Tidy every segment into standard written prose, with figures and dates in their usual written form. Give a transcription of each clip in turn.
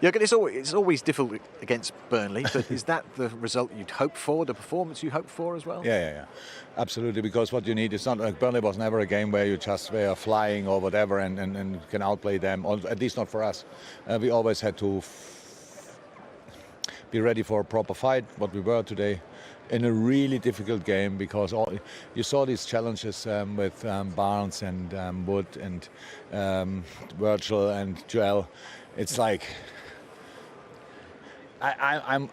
Jürgen, it's always difficult against Burnley, but is that the result you'd hoped for, the performance you hoped for as well? Yeah. Absolutely, because what you need is not like Burnley was never a game where you just were flying or whatever and can outplay them, or at least not for us. We always had to be ready for a proper fight, what we were today, in a really difficult game, because you saw these challenges with Barnes and Wood and Virgil and Joel. It's like I'm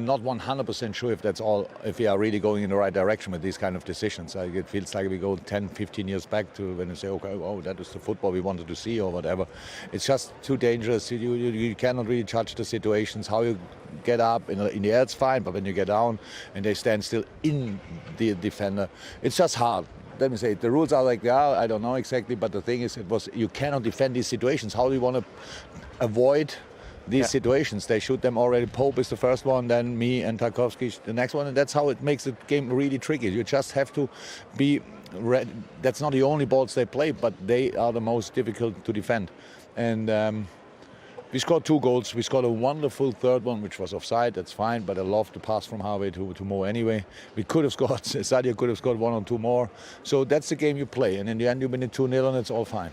not 100% sure if that's all, if we are really going in the right direction with these kind of decisions. It feels like we go 10, 15 years back to when you say, okay, oh, that is the football we wanted to see or whatever. It's just too dangerous. You cannot really judge the situations. How you get up in the air, it's fine, but when you get down and they stand still in the defender, it's just hard. Let me say, the rules are like they are. I don't know exactly, but the thing is, you cannot defend these situations. How do you want to avoid these situations? They shoot them already. Pope is the first one, then me and Tarkowski the next one, and that's how it makes the game really tricky. You just have to be ready. That's not the only balls they play, but they are the most difficult to defend. And we scored 2 goals. We scored a wonderful third one, which was offside. That's fine, but I love the pass from Harvey to Mo anyway. We could have scored, Sadio could have scored 1 or 2 more. So that's the game you play, and in the end you win it 2-0 and it's all fine.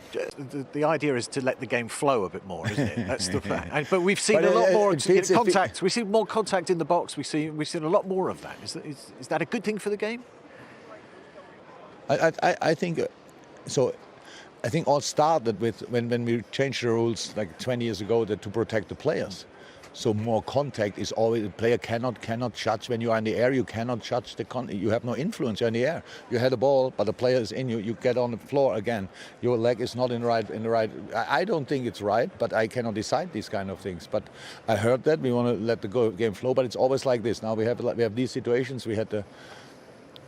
The idea is to let the game flow a bit more, isn't it? That's the plan. But we've seen a lot more contact. We've seen more contact in the box. We've seen a lot more of that. Is that a good thing for the game? I think so. I think all started with when we changed the rules like 20 years ago to protect the players. So more contact is always, the player cannot judge when you are in the air. You cannot judge you have no influence. You're in the air. You had a ball, but the player is in you. You get on the floor again. Your leg is not in the right. I don't think it's right, but I cannot decide these kind of things. But I heard that we want to let the game flow, but it's always like this. Now we have these situations. We had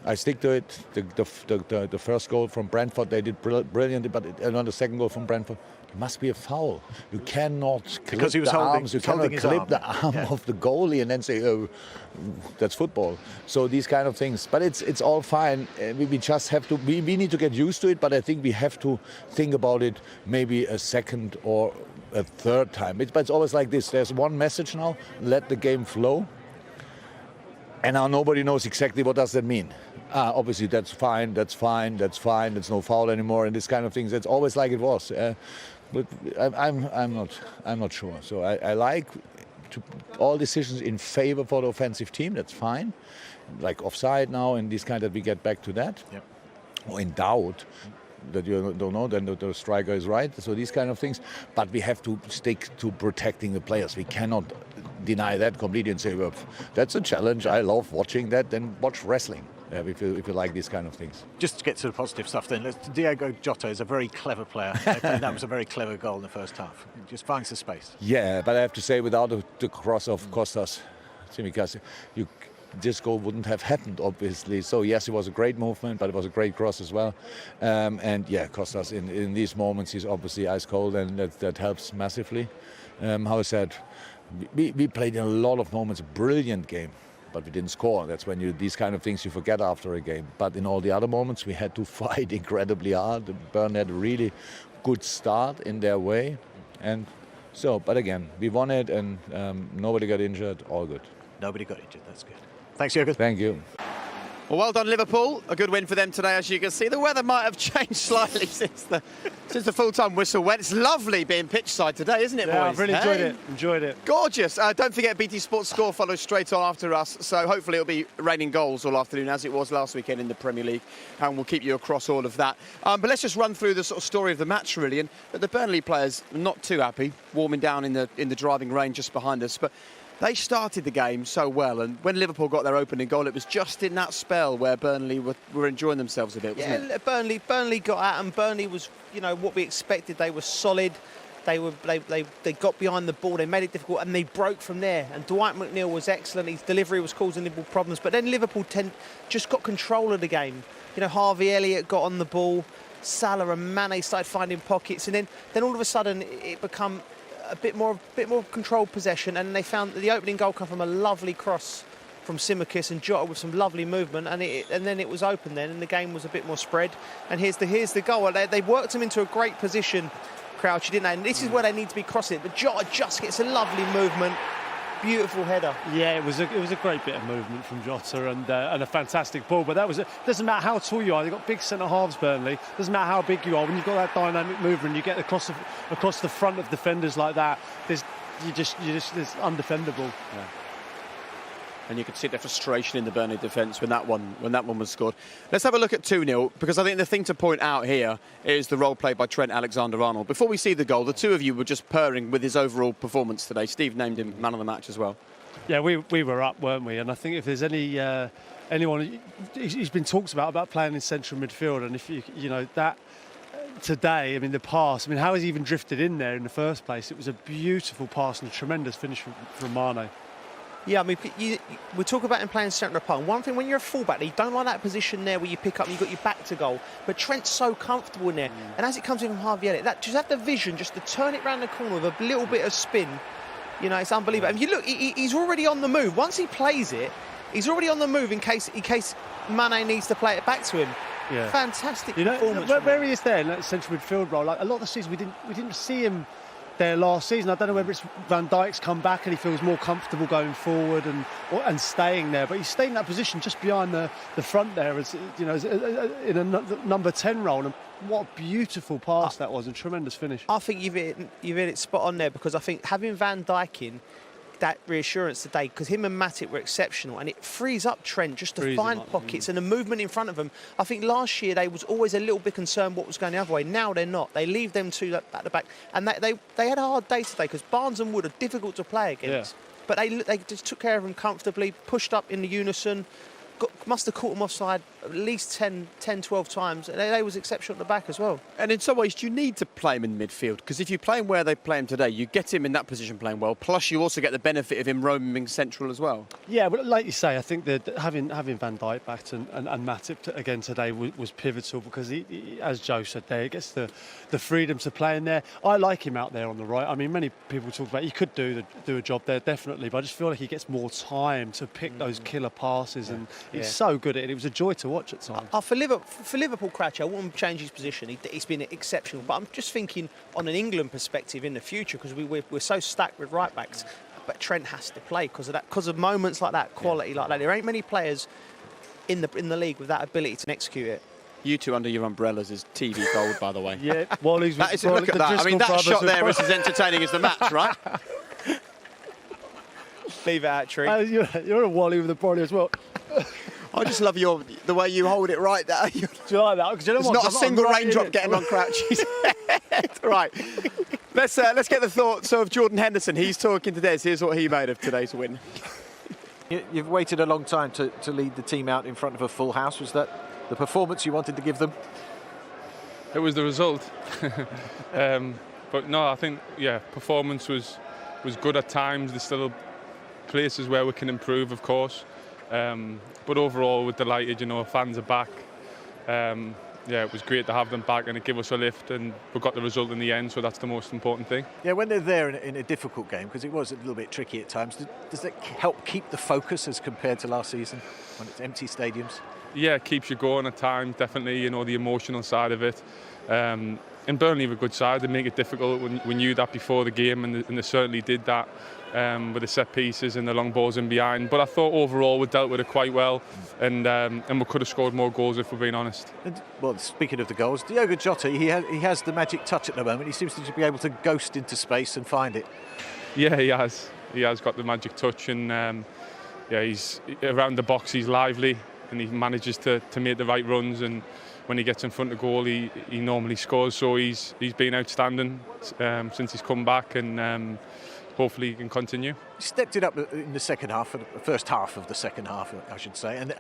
I stick to it. The first goal from Brentford, they did brilliantly, but on the second goal from Brentford, it must be a foul. You cannot clip the arms. You cannot clip the arm of the goalie and then say, oh, that's football. So these kind of things. But it's all fine. We just have to. We need to get used to it. But I think we have to think about it maybe a second or a third time. But it's always like this. There's one message now: let the game flow. And now nobody knows exactly what does that mean. Obviously, that's fine. There's no foul anymore, and this kind of things. It's always like it was. But I'm not sure. So I like all decisions in favor for the offensive team. That's fine. Like offside now, and this kind that we get back to that. Yep. Or in doubt that you don't know, then the striker is right. So these kind of things. But we have to stick to protecting the players. We cannot deny that completely and say, well, that's a challenge. I love watching that. Then watch wrestling. If you like these kind of things. Just to get to the positive stuff then, Diogo Jota is a very clever player. That was a very clever goal in the first half. He just finds the space. Yeah, but I have to say, without the cross of Kostas Tsimikas, this goal wouldn't have happened, obviously. So yes, it was a great movement, but it was a great cross as well. And yeah, Kostas in these moments, he's obviously ice cold, and that helps massively. How I said, we played in a lot of moments a brilliant game, but we didn't score. That's when these kind of things you forget after a game. But in all the other moments, we had to fight incredibly hard. Burnley had a really good start in their way. And so, but again, we won it, and nobody got injured, all good. Nobody got injured, that's good. Thanks, Jürgen. Thank you. Well done, Liverpool. A good win for them today, as you can see. The weather might have changed slightly since the full-time whistle went. It's lovely being pitch side today, isn't it, boys? Yeah, I've really enjoyed it. Gorgeous. Don't forget, BT Sports Score follows straight on after us, so hopefully it'll be raining goals all afternoon, as it was last weekend in the Premier League, and we'll keep you across all of that. But let's just run through the sort of story of the match, really. And the Burnley players are not too happy, warming down in the driving rain just behind us, but they started the game so well, and when Liverpool got their opening goal, it was just in that spell where Burnley were enjoying themselves a bit, wasn't it? Burnley got out, and Burnley was, what we expected. They were solid. They got behind the ball. They made it difficult, and they broke from there. And Dwight McNeil was excellent. His delivery was causing Liverpool problems, but then Liverpool just got control of the game. Harvey Elliott got on the ball. Salah and Mane started finding pockets, and then all of a sudden it became a bit more controlled possession, and they found that the opening goal come from a lovely cross from Tsimikas and Jota with some lovely movement, and then it was open then, and the game was a bit more spread. And here's the goal. They worked him into a great position. crouch, he didn't. And this is where they need to be crossing it. But Jota just gets a lovely movement. Beautiful header. Yeah, it was a great bit of movement from Jota and a fantastic ball. But doesn't matter how tall you are. They've got big centre halves, Burnley. Doesn't matter how big you are. When you've got that dynamic movement, you get across the front of defenders like that. It's undefendable. Yeah. And you could see the frustration in the Burnley defence when that one was scored. Let's have a look at 2-0, because I think the thing to point out here is the role played by Trent Alexander-Arnold. Before we see the goal, the two of you were just purring with his overall performance today. Steve named him man of the match as well. Yeah, we were up, weren't we? And I think if there's anyone, he's been talked about playing in central midfield, and if you know that today, I mean the pass, I mean how has he even drifted in there in the first place? It was a beautiful pass and a tremendous finish from Mane. Yeah, I mean, we talk about him playing centre of park. One thing, when you're a fullback, you don't like that position there where you pick up and you've got your back to goal. But Trent's so comfortable in there. And as it comes in from Harvey Elliott, just have the vision just to turn it round the corner with a little bit of spin. You know, it's unbelievable. And you look, he's already on the move. Once he plays it, he's already on the move in case Mane needs to play it back to him. Yeah. Fantastic you know, performance. Where he is there in that central midfield role, like a lot of the season we didn't see him there last season. I don't know whether it's Van Dijk's come back and he feels more comfortable going forward and staying there, but he's staying in that position just behind the front there, as you know, in a number 10 role. And what a beautiful pass that was, a tremendous finish. I think you've hit it spot on there, because I think having Van Dijk in, that reassurance today, because him and Matip were exceptional, and it frees up Trent just to find pockets and the movement in front of them. I think last year they was always a little bit concerned what was going the other way. Now they're not. They leave them two at the back, and they had a hard day today, because Barnes and Wood are difficult to play against. Yeah. But they just took care of them comfortably, pushed up in the unison. Must have caught them offside at least 10, 12 times. They was exceptional at the back as well. And in some ways, you need to play him in midfield, because if you play him where they play him today, you get him in that position playing well, plus you also get the benefit of him roaming central as well. Yeah, but like you say, I think that having Van Dijk back and Matip again today was pivotal, because he, as Joe said there, he gets the freedom to play in there. I like him out there on the right. I mean, many people talk about he could do a job there, definitely, but I just feel like he gets more time to pick those killer passes, and he's so good at it. It was a joy to watch at times. For Liverpool, Crouch, I wouldn't change his position. He's been exceptional. But I'm just thinking on an England perspective in the future, because we're so stacked with right backs. But Trent has to play because of moments like that, quality like that. There ain't many players in the league with that ability to execute it. You two under your umbrellas is TV gold, by the way. Yeah, Wally's. Look at that. I mean, that shot there is as entertaining as the match, right? Leave it out, Tree. You're a Wally with the body as well. I just love the way you hold it right there. Do you like that? You know There's not a single raindrop getting on Crouchy's head. Right. Let's get the thoughts of Jordan Henderson. He's talking to Des. Here's what he made of today's win. You've waited a long time to lead the team out in front of a full house. Was that the performance you wanted to give them? It was the result. But no, I think, performance was good at times. There's still places where we can improve, of course. But overall, we're delighted, fans are back. It was great to have them back, and it gave us a lift, and we got the result in the end, so that's the most important thing. Yeah, when they're there in a difficult game, because it was a little bit tricky at times, does that help keep the focus as compared to last season when it's empty stadiums? Yeah, it keeps you going at times, definitely, the emotional side of it. And Burnley were a good side. They make it difficult. We knew that before the game, and they certainly did that with the set pieces and the long balls in behind. But I thought overall we dealt with it quite well, and we could have scored more goals if we're being honest. And, well, speaking of the goals, Diogo Jota, he has the magic touch at the moment. He seems to be able to ghost into space and find it. Yeah, he has. He has got the magic touch, and he's around the box. He's lively, and he manages to make the right runs, and when he gets in front of goal, he normally scores. So he's been outstanding since he's come back, and hopefully he can continue. He stepped it up in the second half, the first half of the second half, I should say, and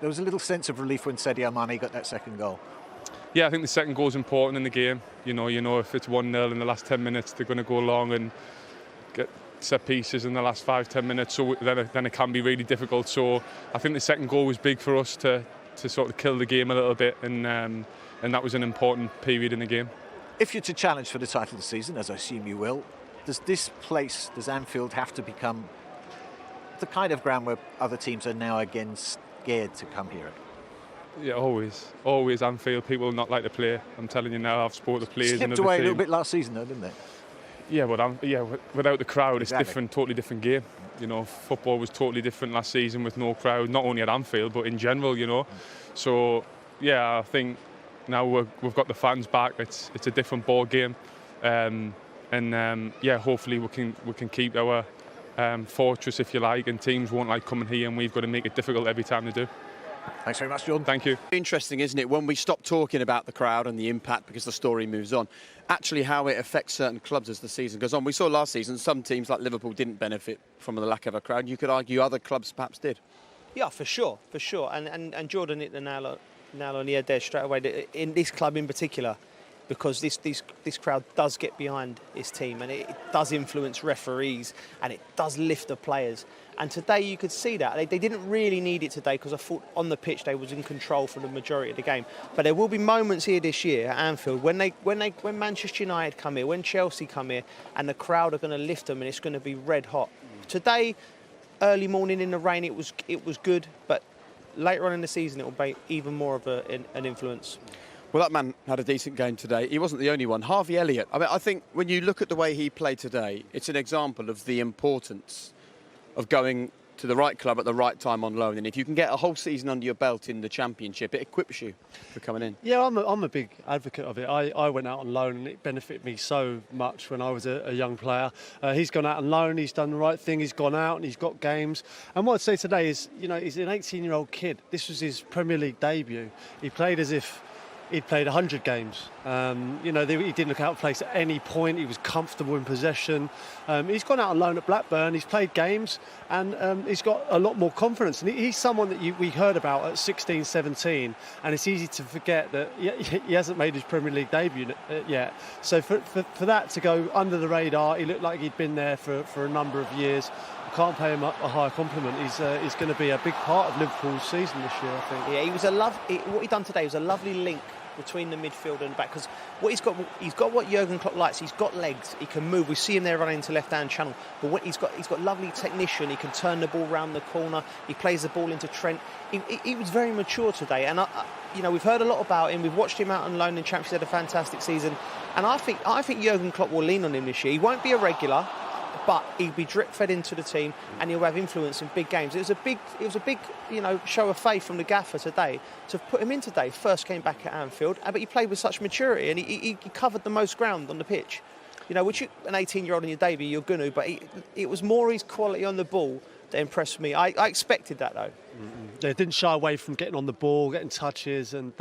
there was a little sense of relief when Sadio Mane got that second goal. Yeah, I think the second goal is important in the game. You know, if it's 1-0 in the last 10 minutes, they're going to go long and get set pieces in the last 5-10 minutes. So then it can be really difficult. So I think the second goal was big for us to sort of kill the game a little bit, and that was an important period in the game. If you're to challenge for the title of the season, as I assume you will, does Anfield have to become the kind of ground where other teams are now again scared to come here? Yeah, always Anfield. People not like to play. I'm telling you now. I've spoken to players. Slipped away a little bit last season, though, didn't they? Yeah, but without the crowd, Exactly. it's different, totally different game. You know, football was totally different last season with no crowd, not only at Anfield but in general. You know, so yeah, I think now we've got the fans back. It's a different ball game, and hopefully we can keep our fortress, if you like, and teams won't like coming here, and we've got to make it difficult every time they do. Thanks very much, Jordan. Thank you. Interesting, isn't it, when we stop talking about the crowd and the impact because the story moves on, actually how it affects certain clubs as the season goes on. We saw last season some teams like Liverpool didn't benefit from the lack of a crowd. You could argue other clubs perhaps did. Yeah, for sure. And Jordan hit the nail on the head there straight away. In this club in particular, because this crowd does get behind its team and it does influence referees and it does lift the players. And today you could see that. They didn't really need it today because I thought on the pitch they was in control for the majority of the game. But there will be moments here this year at Anfield when Manchester United come here, when Chelsea come here, and the crowd are going to lift them and it's going to be red hot. Today, early morning in the rain, it was good, but later on in the season it will be even more of an influence. Well, that man had a decent game today. He wasn't the only one. Harvey Elliott, I think when you look at the way he played today, it's an example of the importance of going to the right club at the right time on loan. And if you can get a whole season under your belt in the Championship, it equips you for coming in. Yeah, I'm a big advocate of it. I went out on loan and it benefited me so much when I was a young player. He's gone out on loan, he's done the right thing, he's gone out and he's got games. And what I'd say today is, you know, he's an 18-year-old kid. This was his Premier League debut. He played as if he'd played 100 games. He didn't look out of place at any point. He was comfortable in possession. He's gone out on loan at Blackburn. He's played games and he's got a lot more confidence. And he's someone that we heard about at 16, 17. And it's easy to forget that he hasn't made his Premier League debut yet. So for that to go under the radar, he looked like he'd been there for a number of years. I can't pay him a higher compliment. He's going to be a big part of Liverpool's season this year, I think. Yeah, he was what he done today was a lovely link between the midfield and the back, because he's got what Jurgen Klopp likes. He's got legs, he can move. We see him there running into left-hand channel, but he's got lovely technician. He can turn the ball round the corner. He plays the ball into Trent. He was very mature today, and we've heard a lot about him. We've watched him out on loan in Championship. He had a fantastic season, and I think Jurgen Klopp will lean on him this year. He won't be a regular, but he'll be drip-fed into the team and he'll have influence in big games. It was a big show of faith from the gaffer today to put him in today. First came back at Anfield, but he played with such maturity and he covered the most ground on the pitch. Which an 18-year-old in your debut, you're going to, but it was more his quality on the ball that impressed me. I expected that, though. They didn't shy away from getting on the ball, getting touches, and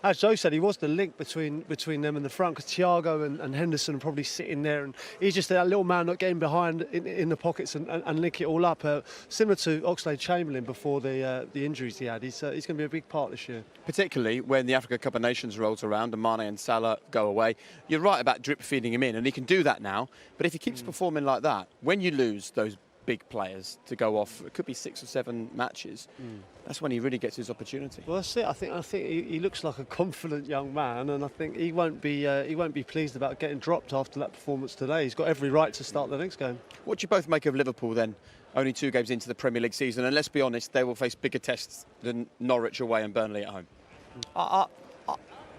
as Joe said, he was the link between them and the front, because Thiago and Henderson are probably sitting there, and he's just that little man not getting behind in the pockets and link it all up. Similar to Oxlade-Chamberlain before the injuries he had. He's going to be a big part this year. Particularly when the Africa Cup of Nations rolls around and Mane and Salah go away. You're right about drip feeding him in, and he can do that now. But if he keeps performing like that, when you lose those big players to go off, it could be 6 or 7 matches. That's when he really gets his opportunity. Well, that's it. I think he looks like a confident young man, and I think he won't be pleased about getting dropped after that performance today. He's got every right to start the next game. What do you both make of Liverpool then? Only 2 games into the Premier League season, and let's be honest, they will face bigger tests than Norwich away and Burnley at home.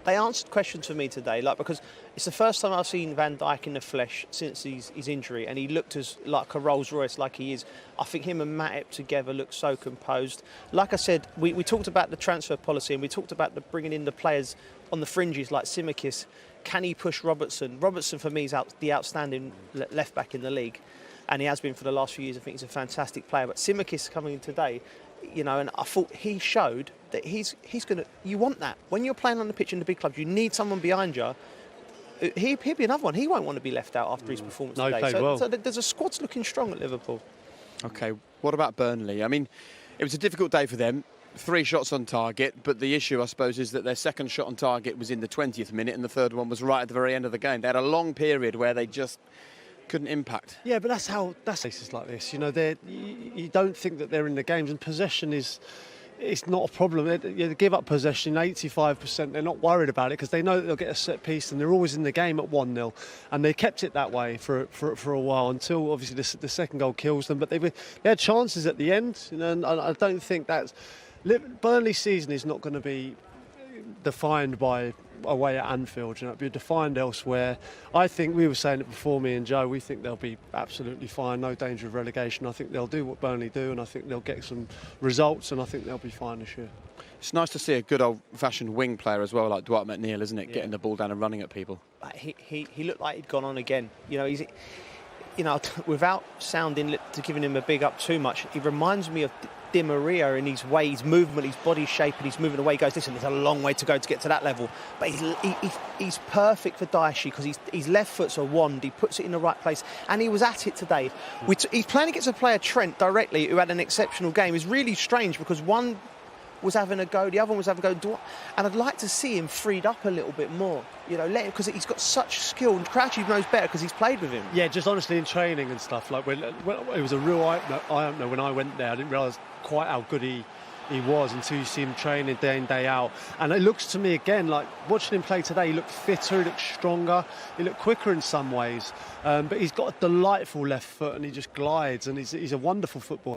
They answered questions for me today, because it's the first time I've seen Van Dijk in the flesh since his injury, and he looked as like a Rolls Royce like he is. I think him and Matip together look so composed. Like I said, we talked about the transfer policy, and we talked about bringing in the players on the fringes like Tsimikas. Can he push Robertson? Robertson for me is the outstanding left back in the league, and he has been for the last few years. I think he's a fantastic player. But Tsimikas coming in today, and I thought he showed that he's going to. You want that when you're playing on the pitch in the big clubs. You need someone behind you. He'll be another one. He won't want to be left out after his performance today. He played well. So there's a squad's looking strong at Liverpool. OK, what about Burnley? I mean, it was a difficult day for them. 3 shots on target, but the issue, I suppose, is that their second shot on target was in the 20th minute and the third one was right at the very end of the game. They had a long period where they just couldn't impact. Yeah, but that's cases like this. You don't think that they're in the games, and possession it's not a problem. They give up possession 85%. They're not worried about it because they know that they'll get a set piece, and they're always in the game at 1-0. And they kept it that way for a while until obviously the second goal kills them. But they had chances at the end, and I don't think that's Burnley's season is not going to be defined by away at Anfield, you know, it'll be defined elsewhere. I think, we were saying it before, me and Joe, we think they'll be absolutely fine, no danger of relegation. I think they'll do what Burnley do, and I think they'll get some results, and I think they'll be fine this year. It's nice to see a good old-fashioned wing player as well, like Dwight McNeil, isn't it? Yeah. Getting the ball down and running at people. He looked like he'd gone on again. You know, without sounding to giving him a big up too much, he reminds me of Di Maria in his way, his movement, his body shape, and his moving away. He goes, listen, there's a long way to go to get to that level. But he's perfect for Daesh because his left foot's a wand. He puts it in the right place, and he was at it today. He's playing against a player, Trent, directly, who had an exceptional game. It's really strange because one was having a go, the other one was having a go, and I'd like to see him freed up a little bit more, you know, because he's got such skill, and Crouchy knows better because he's played with him. Yeah, just honestly in training and stuff, like when it was a real eye-opener when I went there. I didn't realise quite how good he was until you see him training day in, day out. And it looks to me, again, like watching him play today, he looked fitter, he looked stronger, he looked quicker in some ways, but he's got a delightful left foot and he just glides, and he's a wonderful footballer.